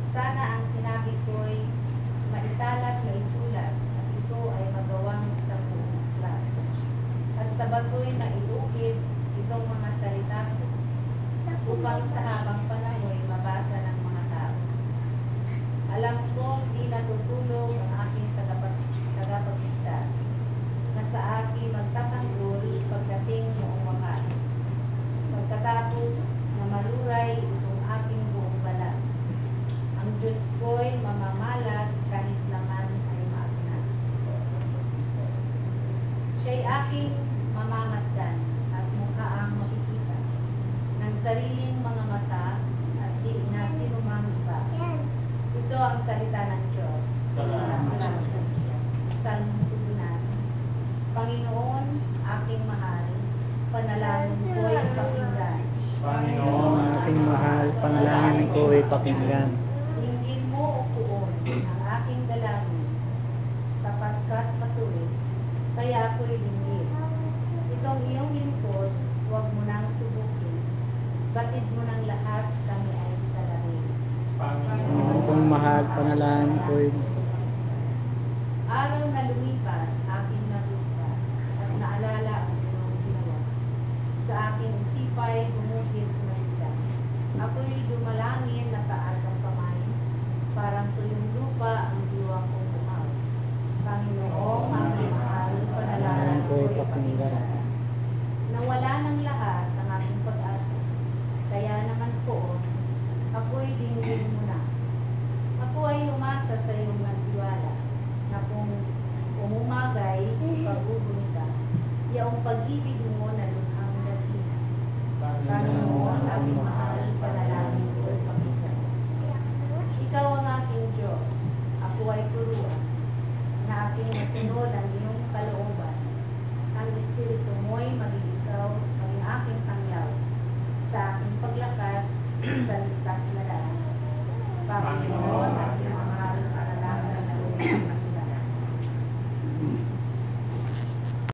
Sana ang sinabi ko'y maitalat na isulat at ito ay magawang sa buong aklat. At sa bato'y maiukit itong mga salita ko upang sa habang panahon mabasa ng mga tao. Alam ko di natutulog ang aking tagapagligtas na sa akin magtatanggol pagdating noong wakas. Pagkatapos na maluray itong aking buong balat, ang Diyos ko'y mamamalas kahit naman ay maagnas. Siya'y aking mamamasdan at mukhaang makikita ng sariling mga mata at di na sinumang iba. Ito ang salita ng Diyos. Salamat. Salmo 2. Panginoon, aking mahal, panalangin ko'y pakinggan. Panginoon, aking mahal, panalangin ko'y pakinggan. Dinggin mo, O Poon, ang aking dalangin, sapagkat matuwid, kaya ako'y dinggin. Itong iyong lingkod, huwag mo nang subukin. Batid mo ng lahat, kami ay salarin. Panginoon kong mahal, panalangin ko'y Araw na lumipas, aking nagusta, at naalala ang iyong ginawa. Sa aking usipay, gumukit na sila. Ako'y dumalangin na taas ang kamay, parang tuyong lupa ang diwa kong buhaw. Panginoong aking mahal, panalangin ko'y pakinggan. Nawala ng lahat ang aking pag-asa, kaya naman poon, ako'y dinggin mo na. Ako ay umasa sa iyong nagtiwala, na kung umumagay, pagbubunin ka, iyong pag-ibig mo na lughang daghina. Panginoon, aking mahal, panalangin ko'y pakinggan. Ikaw ang aking Diyos, ako ay turuan, na aking masunod ang iyong kalooban. Ang Espiritu mo'y maging ikaw, maging aking tanglaw, sa aking paglakad, sa ligtas na daan. Panginoon,